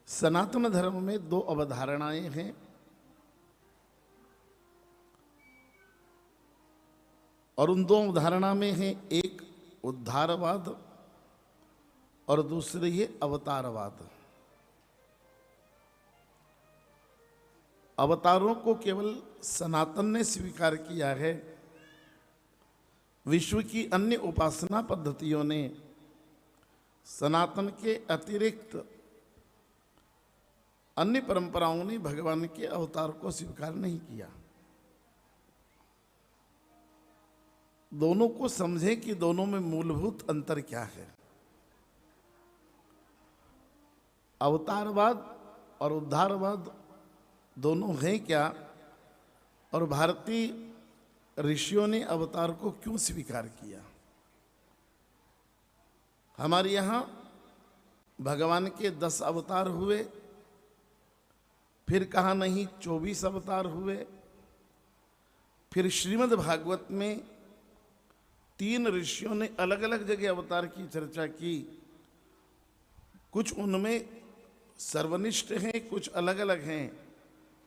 सनातन धर्म में दो अवधारणाएं हैं। और उन दो अवधारणा में है एक उद्धारवाद और दूसरी है अवतारवाद। अवतारों को केवल सनातन ने स्वीकार किया है, विश्व की अन्य उपासना पद्धतियों ने सनातन के अतिरिक्त अन्य परंपराओं ने भगवान के अवतार को स्वीकार नहीं किया। दोनों को समझें कि दोनों में मूलभूत अंतर क्या है। अवतारवाद और उद्धारवाद दोनों हैं क्या, और भारतीय ऋषियों ने अवतार को क्यों स्वीकार किया। हमारे यहाँ भगवान के 10 अवतार हुए, फिर कहा नहीं 24 अवतार हुए। फिर श्रीमद् भागवत में 3 ऋषियों ने अलग अलग जगह अवतार की चर्चा की। कुछ उनमें सर्वनिष्ठ हैं, कुछ अलग अलग हैं।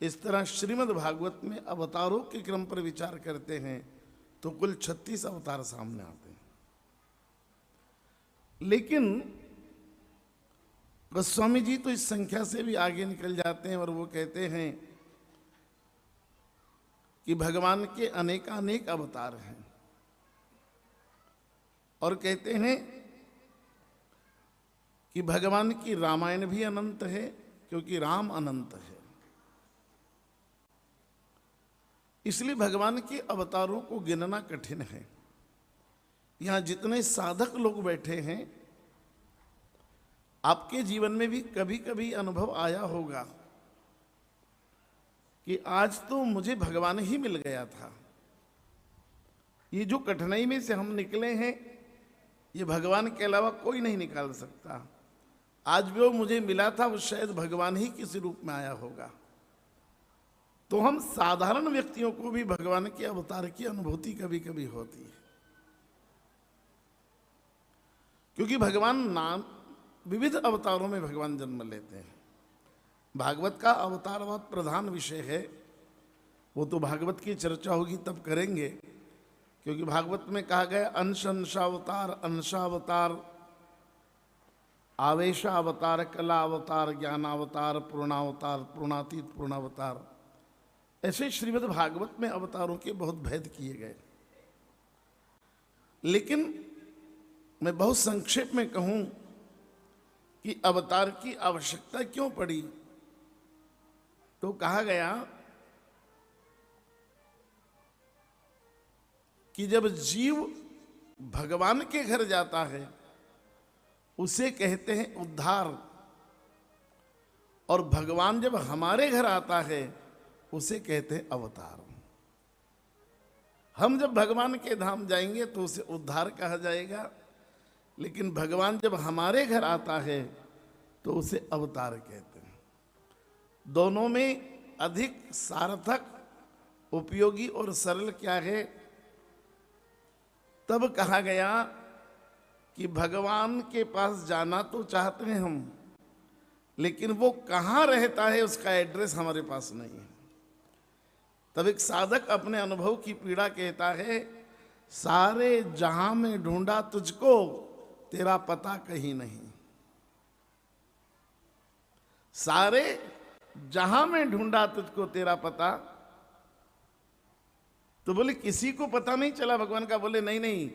इस तरह श्रीमद् भागवत में अवतारों के क्रम पर विचार करते हैं तो कुल 36 अवतार सामने आते हैं। लेकिन गोस्वामी जी तो इस संख्या से भी आगे निकल जाते हैं और वो कहते हैं कि भगवान के अनेकानेक अवतार हैं, और कहते हैं कि भगवान की रामायण भी अनंत है क्योंकि राम अनंत है। इसलिए भगवान के अवतारों को गिनना कठिन है। यहां जितने साधक लोग बैठे हैं, आपके जीवन में भी कभी कभी अनुभव आया होगा कि आज तो मुझे भगवान ही मिल गया था। ये जो कठिनाई में से हम निकले हैं, ये भगवान के अलावा कोई नहीं निकाल सकता। आज भी वो मुझे मिला था, वो शायद भगवान ही किसी रूप में आया होगा। तो हम साधारण व्यक्तियों को भी भगवान के अवतार की अनुभूति कभी कभी होती है, क्योंकि भगवान नाम विविध अवतारों में भगवान जन्म लेते हैं। भागवत का अवतारवाद प्रधान विषय है। वो तो भागवत की चर्चा होगी तब करेंगे, क्योंकि भागवत में कहा गया अंश अंशावतार, अंशावतार, आवेशावतार, कलावतार, ज्ञानावतार, पूर्णावतार, पूर्णातीत पूर्णावतार। ऐसे श्रीमद् भागवत में अवतारों के बहुत भेद किए गए। लेकिन मैं बहुत संक्षेप में कहूं कि अवतार की आवश्यकता क्यों पड़ी, तो कहा गया कि जब जीव भगवान के घर जाता है उसे कहते हैं उद्धार, और भगवान जब हमारे घर आता है उसे कहते हैं अवतार। हम जब भगवान के धाम जाएंगे तो उसे उद्धार कहा जाएगा, लेकिन भगवान जब हमारे घर आता है तो उसे अवतार कहते हैं। दोनों में अधिक सार्थक, उपयोगी और सरल क्या है? तब कहा गया कि भगवान के पास जाना तो चाहते हैं हम, लेकिन वो कहाँ रहता है उसका एड्रेस हमारे पास नहीं है। तब एक साधक अपने अनुभव की पीड़ा कहता है, सारे जहां में ढूंढा तुझको, तेरा पता कहीं नहीं। सारे जहां में ढूंढा तुझको तेरा पता, तो बोले किसी को पता नहीं चला भगवान का। बोले नहीं नहीं,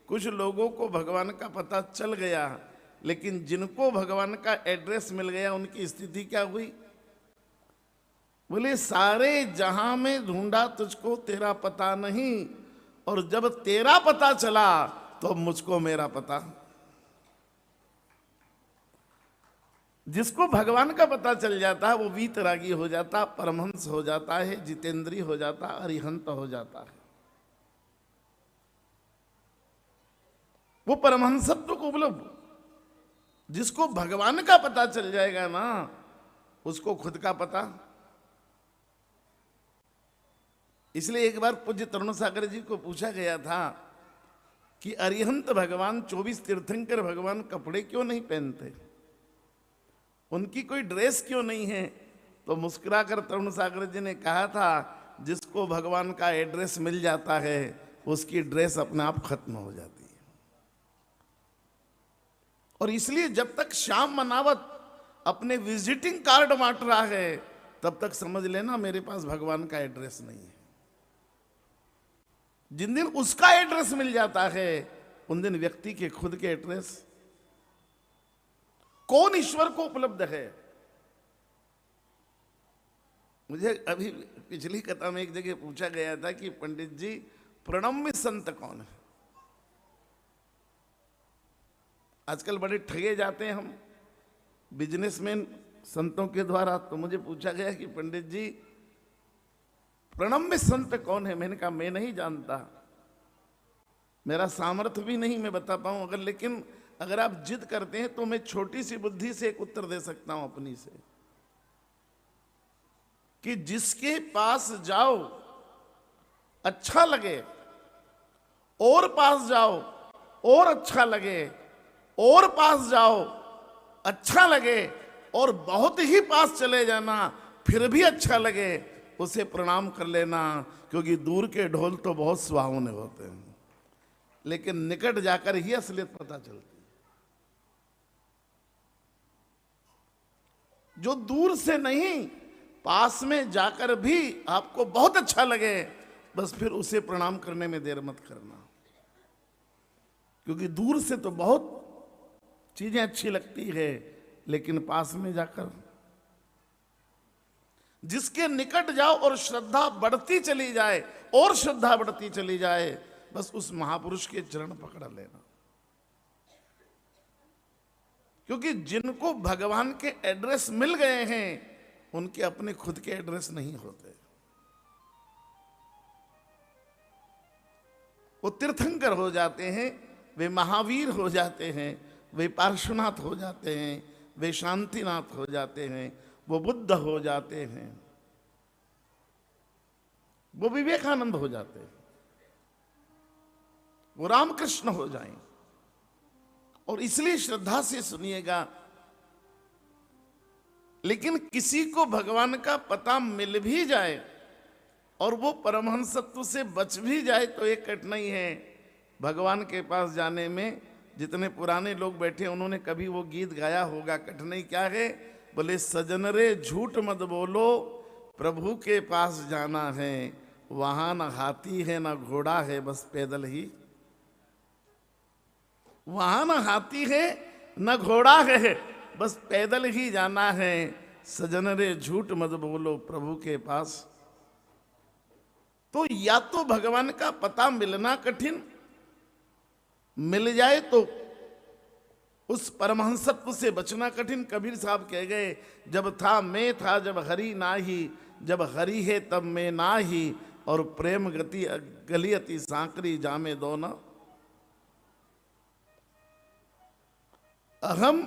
कुछ लोगों को भगवान का पता चल गया, लेकिन जिनको भगवान का एड्रेस मिल गया उनकी स्थिति क्या हुई? बोले सारे जहां में ढूंढा तुझको तेरा पता नहीं, और जब तेरा पता चला तो मुझको मेरा पता। जिसको भगवान का पता चल जाता है वो वीतरागी हो जाता, परमहंस हो जाता है, जितेंद्री हो जाता, अरिहंत हो जाता है। वो परमहंसत्व को उपलब्ध, जिसको भगवान का पता चल जाएगा ना, उसको खुद का पता। इसलिए एक बार पूज्य तरुण सागर जी को पूछा गया था कि अरिहंत भगवान, 24 तीर्थंकर भगवान कपड़े क्यों नहीं पहनते? उनकी कोई ड्रेस क्यों नहीं है? तो मुस्कुराकर तरुण सागर जी ने कहा था, जिसको भगवान का एड्रेस मिल जाता है उसकी ड्रेस अपने आप खत्म हो जाती है। और इसलिए जब तक श्याम मनावत अपने विजिटिंग कार्ड बांट रहा है तब तक समझ लेना मेरे पास भगवान का एड्रेस नहीं है। जिन दिन उसका एड्रेस मिल जाता है उन दिन व्यक्ति के खुद के एड्रेस, कौन ईश्वर को उपलब्ध है। मुझे अभी पिछली कथा में एक जगह पूछा गया था कि पंडित जी प्रणम्य संत कौन है? आजकल बड़े ठगे जाते हैं हम बिजनेसमैन संतों के द्वारा। तो मुझे पूछा गया कि पंडित जी प्रणम्य संत कौन है? मैंने कहा मैं नहीं जानता, मेरा सामर्थ्य भी नहीं मैं बता पाऊं। लेकिन अगर आप जिद करते हैं तो मैं छोटी सी बुद्धि से एक उत्तर दे सकता हूं अपनी से, कि जिसके पास जाओ अच्छा लगे, और पास जाओ और अच्छा लगे, और पास जाओ अच्छा लगे, और बहुत ही पास चले जाना फिर भी अच्छा लगे, उसे प्रणाम कर लेना। क्योंकि दूर के ढोल तो बहुत सुहावने होते हैं, लेकिन निकट जाकर ही असलियत पता चलती है। जो दूर से नहीं पास में जाकर भी आपको बहुत अच्छा लगे, बस फिर उसे प्रणाम करने में देर मत करना। क्योंकि दूर से तो बहुत चीजें अच्छी लगती है, लेकिन पास में जाकर जिसके निकट जाओ और श्रद्धा बढ़ती चली जाए और श्रद्धा बढ़ती चली जाए, बस उस महापुरुष के चरण पकड़ लेना। क्योंकि जिनको भगवान के एड्रेस मिल गए हैं उनके अपने खुद के एड्रेस नहीं होते। वो तीर्थंकर हो जाते हैं, वे महावीर हो जाते हैं, वे पार्श्वनाथ हो जाते हैं, वे शांतिनाथ हो जाते हैं, वो बुद्ध हो जाते हैं, वो विवेकानंद हो जाते हैं, वो रामकृष्ण हो जाएं। और इसलिए श्रद्धा से सुनिएगा। लेकिन किसी को भगवान का पता मिल भी जाए और वो परमहंसत्व से बच भी जाए तो एक कठिनाई है भगवान के पास जाने में। जितने पुराने लोग बैठे उन्होंने कभी वो गीत गाया होगा। कठिनाई क्या है? बोले सजन रे झूठ मत बोलो, प्रभु के पास जाना है, वहां न हाथी है न घोड़ा है, बस पैदल ही। वहां न हाथी है न घोड़ा है, बस पैदल ही जाना है। सजन रे झूठ मत बोलो, प्रभु के पास। तो या तो भगवान का पता मिलना कठिन, मिल जाए तो उस परमहंसत्व से बचना कठिन। कबीर साहब कह गए, जब था मैं था जब हरि नाही, जब हरि है तब मैं नाही, और प्रेम गति गलियति सांकरी जामे दोना। अहम,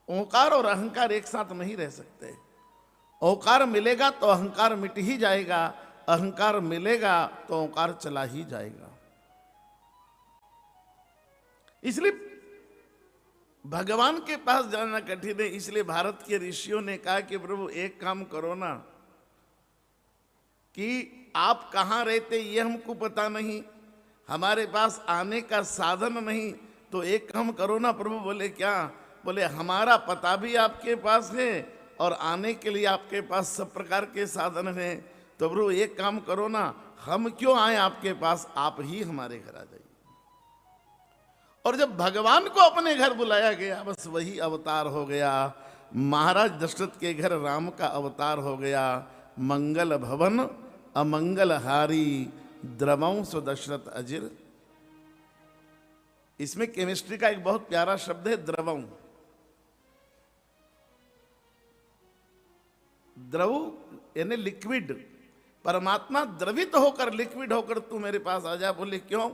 ओंकार और अहंकार एक साथ नहीं रह सकते। ओंकार मिलेगा तो अहंकार मिट ही जाएगा, अहंकार मिलेगा तो ओंकार चला ही जाएगा। इसलिए भगवान के पास जाना कठिन है। इसलिए भारत के ऋषियों ने कहा कि प्रभु एक काम करो ना, कि आप कहाँ रहते ये हमको पता नहीं, हमारे पास आने का साधन नहीं, तो एक काम करो ना प्रभु। बोले क्या? बोले हमारा पता भी आपके पास है और आने के लिए आपके पास सब प्रकार के साधन हैं। तो प्रभु एक काम करो ना, हम क्यों आए आपके पास, आप ही हमारे घर आ जाइए। और जब भगवान को अपने घर बुलाया गया, बस वही अवतार हो गया। महाराज दशरथ के घर राम का अवतार हो गया। मंगल भवन अमंगल हारी, द्रवंश दशरथ अजिर। इसमें केमिस्ट्री का एक बहुत प्यारा शब्द है, द्रवं। द्रव यानी लिक्विड। परमात्मा द्रवित होकर, लिक्विड होकर तू मेरे पास आ जा। बोले क्यों?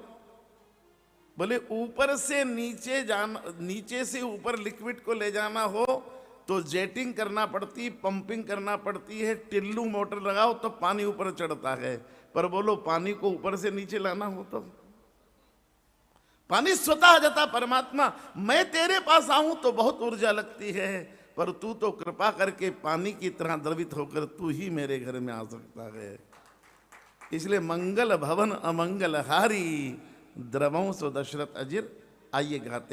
बोले ऊपर से नीचे जाना, नीचे से ऊपर लिक्विड को ले जाना हो तो जेटिंग करना पड़ती, पंपिंग करना पड़ती है, टिल्लू मोटर लगाओ तो पानी ऊपर चढ़ता है। पर बोलो पानी को ऊपर से नीचे लाना हो तो पानी स्वतः आ जाता। परमात्मा मैं तेरे पास आऊं तो बहुत ऊर्जा लगती है, पर तू तो कृपा करके पानी की तरह द्रवित होकर तू ही मेरे घर में आ सकता है। इसलिए मंगल भवन अमंगल हारी द्रवंश दशरथ अजिर। आइए गाते हैं।